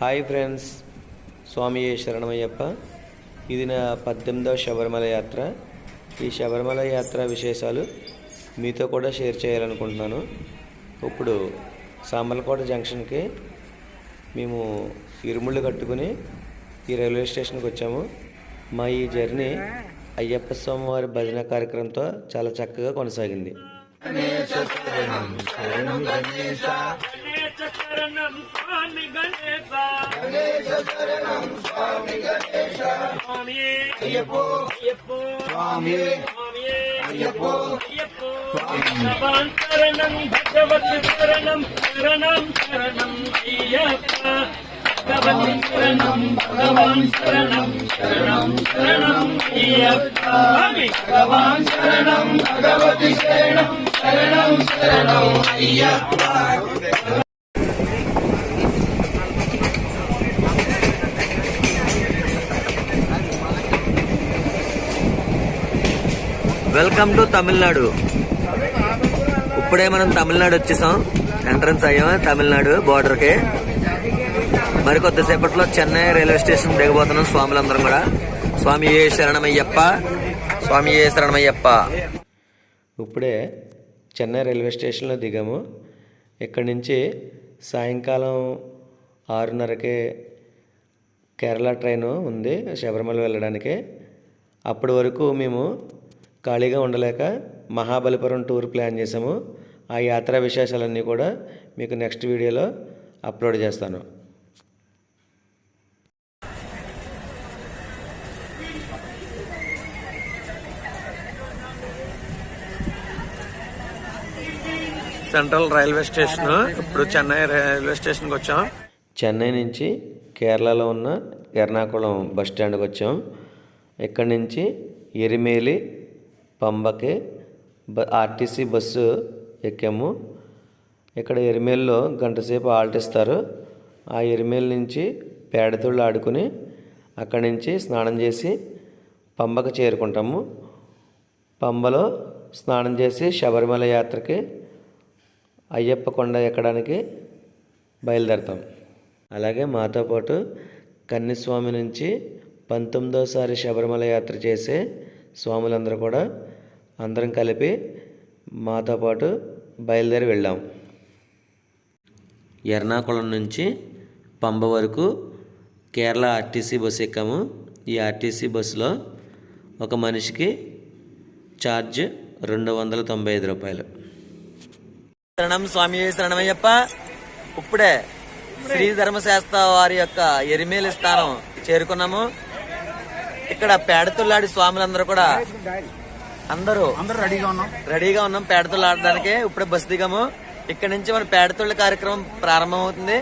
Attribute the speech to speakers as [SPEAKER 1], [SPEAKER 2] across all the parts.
[SPEAKER 1] Hi friends, స్వామి శరణమయ్యప్ప. ఇది నా 18వ శబరిమల యాత్ర. ఈ శబరిమల యాత్ర విశేషాలు మీతో కూడా షేర్ చేయాలనుకుంటున్నాను. ఇప్పుడు సామర్లకోట జంక్షన్కి మేము ఇరుముళ్ళు కట్టుకుని ఈ రైల్వే స్టేషన్కి వచ్చాము. మా ఈ జర్నీ అయ్యప్ప స్వామి వారి భజన కార్యక్రమంతో చాలా చక్కగా కొనసాగింది.
[SPEAKER 2] శరణం స్వామి గణేశ,
[SPEAKER 3] గణేశ శరణం స్వామి గణేశ,
[SPEAKER 2] స్వామియే
[SPEAKER 3] అయ్యప్పో
[SPEAKER 2] అయ్యప్పో,
[SPEAKER 3] స్వామియే
[SPEAKER 2] స్వామియే
[SPEAKER 3] అయ్యప్పో
[SPEAKER 2] అయ్యప్పో. భగవాన్ శరణం భగవతి శరణం, శరణం శరణం అయ్యప్ప. భగవతి శరణం భగవాన్ శరణం, శరణం శరణం అయ్యప్ప.
[SPEAKER 3] భగవాన్ శరణం భగవతి శరణం, శరణం శరణం అయ్యప్ప.
[SPEAKER 4] Welcome to Tamil Nadu. ఇప్పుడే మనం తమిళనాడు వచ్చేసాం, ఎంట్రన్స్ అయ్యాం తమిళనాడు బోర్డర్కి. మరి కొద్దిసేపట్లో చెన్నై రైల్వే స్టేషన్ దిగబోతున్నాం స్వాములందరం కూడా. స్వామి ఏ శరణమయ్యప్ప, స్వామి ఏ శరణమయ్యప్ప.
[SPEAKER 1] ఇప్పుడే చెన్నై రైల్వే స్టేషన్లో దిగాము. ఇక్కడి నుంచి సాయంకాలం 6:30కే కేరళ ట్రైను ఉంది శబరిమల వెళ్ళడానికి. అప్పటి వరకు మేము ఖాళీగా ఉండలేక మహాబలిపురం టూర్ ప్లాన్ చేసాము. ఆ యాత్రా విశేషాలన్నీ కూడా మీకు నెక్స్ట్ వీడియోలో అప్లోడ్ చేస్తాను.
[SPEAKER 4] Central railway station. ఇప్పుడు చెన్నై రైల్వే స్టేషన్కి వచ్చాం.
[SPEAKER 1] చెన్నై నుంచి కేరళలో ఉన్న ఎర్నాకుళం బస్ స్టాండ్కి వచ్చాం. ఇక్కడి నుంచి ఎరిమేలి పంబకి ఆర్టీసీ బస్సు ఎక్కాము. ఇక్కడ ఎరిమేలిలో గంటసేపు ఆల్ట్ ఇస్తారు. ఆ ఎరిమేలి నుంచి పేడతుళ్ళు ఆడుకుని అక్కడి నుంచి స్నానం చేసి పంబకు చేరుకుంటాము. పంబలో స్నానం చేసి శబరిమల యాత్రకి అయ్యప్ప కొండ ఎక్కడానికి బయలుదేరతాం. అలాగే మాతో పాటు కన్నిస్వామి నుంచి 19వ శబరిమల యాత్ర చేసే స్వాములందరూ కూడా అందరం కలిపి మాతో పాటు బయలుదేరి వెళ్ళాం. ఎర్నాకుళం నుంచి పంబ వరకు కేరళ ఆర్టీసీ బస్సు ఎక్కాము. ఈ ఆర్టీసీ బస్సులో ఒక మనిషికి ఛార్జ్ 295 రూపాయలు.
[SPEAKER 4] శరణం స్వామి శరణమయ్యప్ప. ఇప్పుడే శ్రీ ధర్మశాస్త్ర వారి యొక్క ఎరిమేలి స్థానం చేరుకున్నాము. ఇక్కడ పేడతుల్లాడి స్వాములందరూ కూడా అందరూ రెడీగా ఉన్నాం పేడతుళ్ళు ఆడడానికి. ఇప్పుడే బస్సు దిగాము. ఇక్కడ నుంచి మన పేడతుళ్ళ కార్యక్రమం ప్రారంభం అవుతుంది.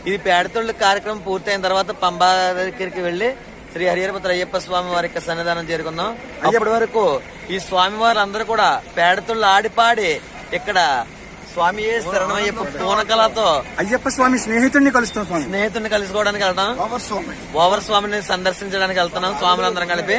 [SPEAKER 4] ఇది పేడతుళ్ళ కార్యక్రమం పూర్తయిన తర్వాత పంబా దగ్గరికి వెళ్లి శ్రీ హరిహరపుత్ర అయ్యప్ప స్వామి వారి యొక్క సన్నిధానం చేరుకుందాం. అప్పటి వరకు ఈ స్వామి వారు అందరూ కూడా పేడతుళ్ళు ఆడిపాడి ఇక్కడ స్వామి శరణమయ్యప్ప పూనకలతో
[SPEAKER 5] అయ్యప్ప స్వామి స్నేహితుడిని
[SPEAKER 4] కలుసుకోవడానికి వెళ్తాం. ఓవర్ స్వామిని సందర్శించడానికి వెళ్తున్నాం స్వాములందరం కలిపి.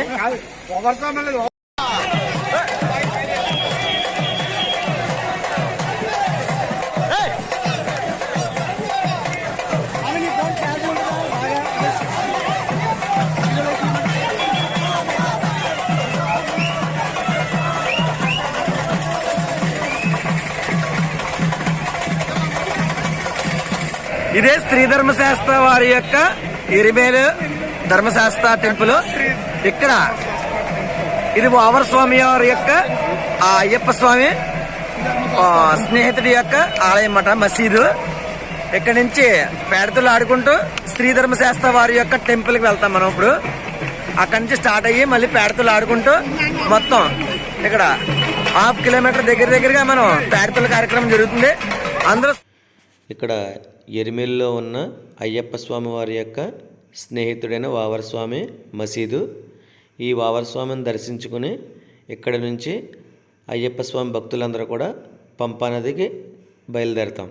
[SPEAKER 4] ఇదే శ్రీ ధర్మశాస్త్ర వారి యొక్క ఎరిమేలు ధర్మశాస్త్ర టెంపుల్. ఇక్కడ ఇది ఓవర్ స్వామి వారి యొక్క అయ్యప్ప స్వామి స్నేహితుడి యొక్క ఆలయం అన్నమాట, మసీదు. ఇక్కడ నుంచి పేడతులు ఆడుకుంటూ శ్రీ ధర్మశాస్త్ర వారి యొక్క టెంపుల్కి వెళ్తాం మనం. ఇప్పుడు అక్కడి నుంచి స్టార్ట్ అయ్యి మళ్ళీ పేడతులు ఆడుకుంటూ మొత్తం ఇక్కడ 1/2 కిలోమీటర్ దగ్గరగా మనం పేడతుల కార్యక్రమం జరుగుతుంది. అందరూ
[SPEAKER 1] ఇక్కడ ఎరిమేలిలో ఉన్న అయ్యప్ప స్వామి వారి యొక్క స్నేహితుడైన వావరస్వామి మసీదు. ఈ వావరస్వామిని దర్శించుకుని ఇక్కడ నుంచి అయ్యప్ప స్వామి భక్తులందరూ కూడా పంపా నదికి బయలుదేరుతాం.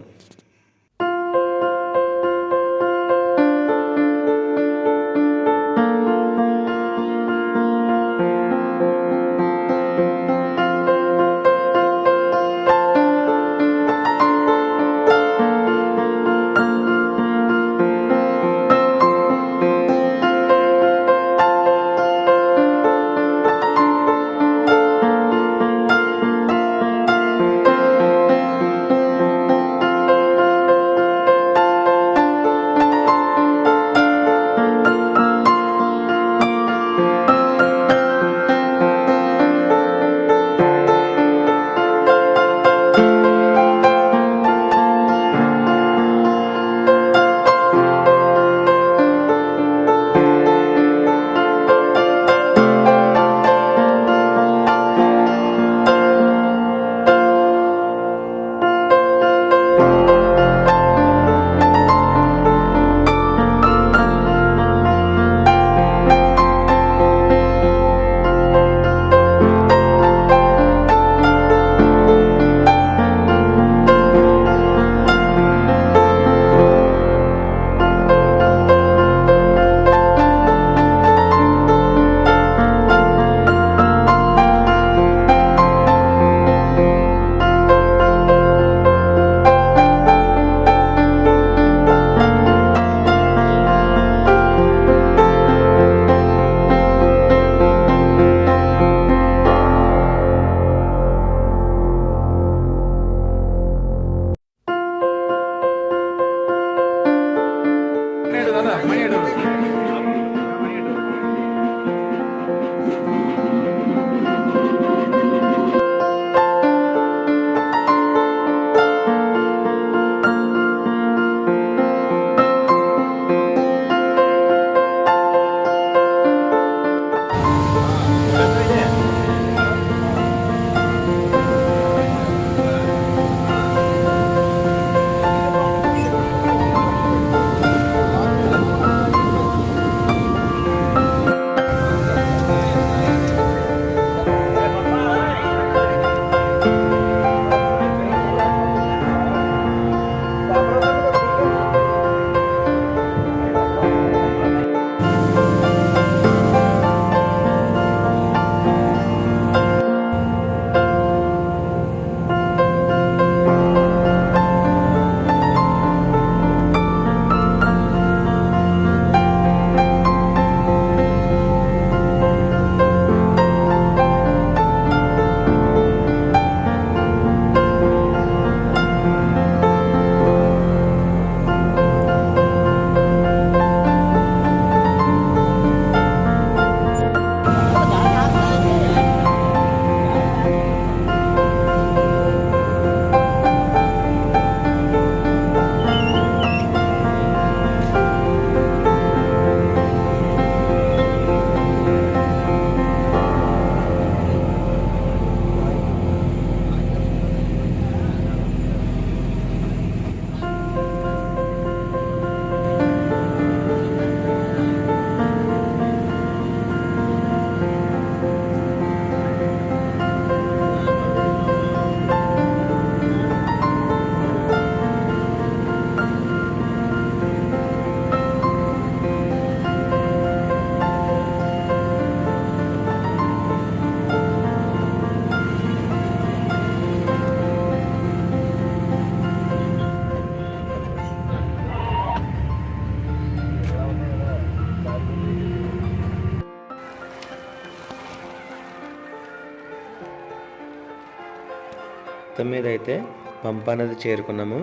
[SPEAKER 1] మొత్తం మీద అయితే పంపా నది చేరుకున్నాము.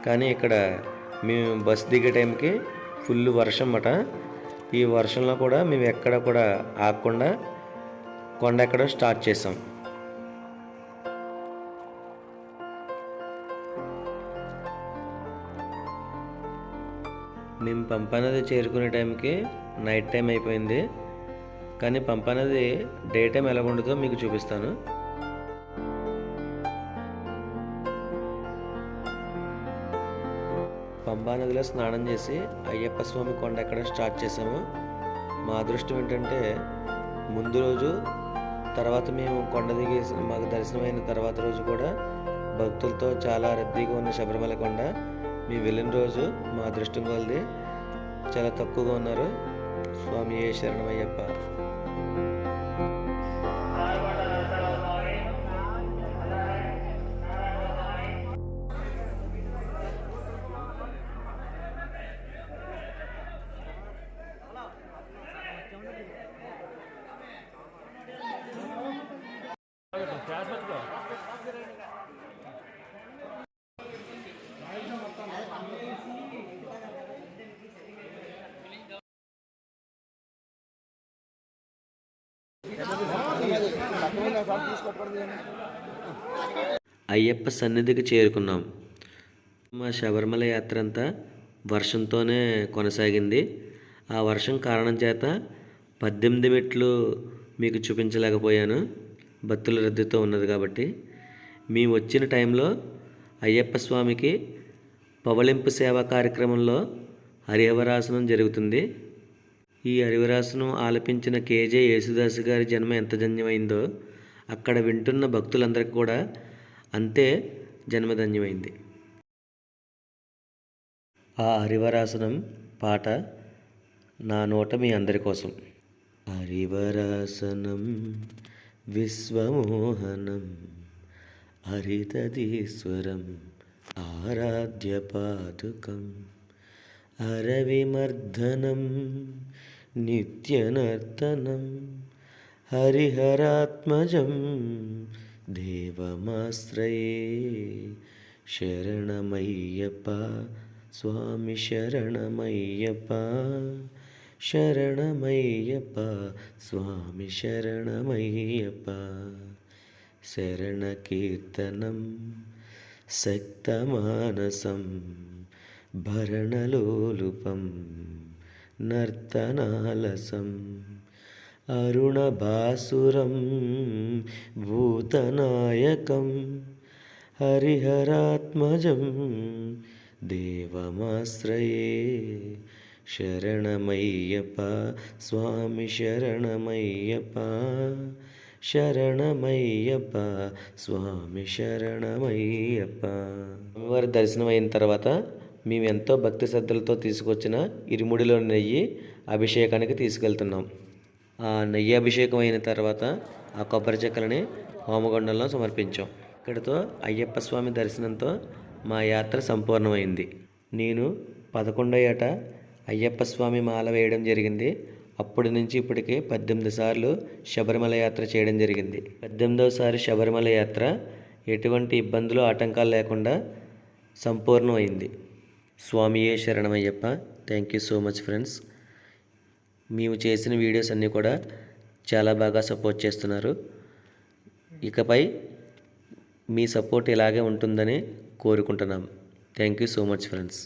[SPEAKER 1] కానీ ఇక్కడ మేము బస్ దిగే టైంకి ఫుల్ వర్షం అన్నమాట. ఈ వర్షంలో కూడా మేము ఎక్కడ కూడా ఆగకుండా కొండ ఎక్కడో స్టార్ట్ చేసాం. మేము పంపా నది చేరుకునే టైంకి నైట్ టైం అయిపోయింది. కానీ పంపా నది డే టైం ఎలా ఉండదో మీకు చూపిస్తాను. పంపా నదిలో స్నానం చేసి అయ్యప్ప స్వామి కొండ ఎక్కడ స్టార్ట్ చేసాము. మా అదృష్టం ఏంటంటే ముందు రోజు తర్వాత మేము కొండ దిగి మాకు దర్శనమైన తర్వాత రోజు కూడా భక్తులతో చాలా రద్దీగా ఉన్న శబరిమల కొండ మేము వెళ్ళిన రోజు మా అదృష్టం కొలది చాలా తక్కువగా ఉన్నారు. స్వామి శరణమయ్యప్ప. అయ్యప్ప సన్నిధికి చేరుకున్నాం. మా శబరిమల యాత్ర అంతా వర్షంతోనే కొనసాగింది. ఆ వర్షం కారణం చేత 18 మెట్లు మీకు చూపించలేకపోయాను, భక్తుల రద్దీతో ఉన్నది కాబట్టి. మేము వచ్చిన టైంలో అయ్యప్ప స్వామికి పవళింపు సేవా కార్యక్రమంలో హరిహరాసనం జరుగుతుంది. ఈ హరిహరాసనం ఆలపించిన కేజే యేసుదాసు గారి జన్మ ఎంత ధన్యమైందో అక్కడ వింటున్న భక్తులందరికీ కూడా అంతే జన్మధన్యమైంది. ఆ హరివరాసనం పాట నా నోట మీ అందరి కోసం. హరివరాసనం విశ్వమోహనం హరితదీశ్వరం ఆరాధ్య పాదుకం హరవిమర్దనం నిత్యనర్తనం హరిహరాత్మజం దేవమాశ్రయే శరణమయ్యప్ప స్వామి శరణమయ్యప్ప శరణమయ్యప్ప స్వామి శరణమయ్యప్ప శరణ కీర్తనం శక్తమానసం భరణలోలుపం నర్తనాలసం అరుణభాసురం భూతనాయకం హరిహరాత్మజం దేవమాశ్రయే శరణమయ్యప్ప స్వామి శరణమయ్యప్ప శరణమయ్యప్ప స్వామి శరణమయ్యప్ప. అమ్మవారి దర్శనం అయిన తర్వాత మేము ఎంతో భక్తి శ్రద్ధలతో తీసుకొచ్చిన ఇరుముడిలో నెయ్యి అభిషేకానికి తీసుకెళ్తున్నాం. ఆ నెయ్యి అభిషేకం అయిన తర్వాత ఆ కొబ్బరి చెక్కలని హోమగుండంలో సమర్పించాం. ఇక్కడితో అయ్యప్ప స్వామి దర్శనంతో మా యాత్ర సంపూర్ణమైంది. నేను 11వ ఏట అయ్యప్ప స్వామి మాల వేయడం జరిగింది. అప్పటి నుంచి ఇప్పటికి 18 సార్లు శబరిమల యాత్ర చేయడం జరిగింది. 18వ సారి శబరిమల యాత్ర ఎటువంటి ఇబ్బందులు ఆటంకాలు లేకుండా సంపూర్ణమైంది. స్వామియే శరణమయ్యప్ప. Thank you so much friends. మేము చేసిన వీడియోస్ అన్నీ కూడా చాలా బాగా సపోర్ట్ చేస్తున్నారు. ఇకపై మీ సపోర్ట్ ఇలాగే ఉంటుందని కోరుకుంటున్నాం. Thank you so much friends.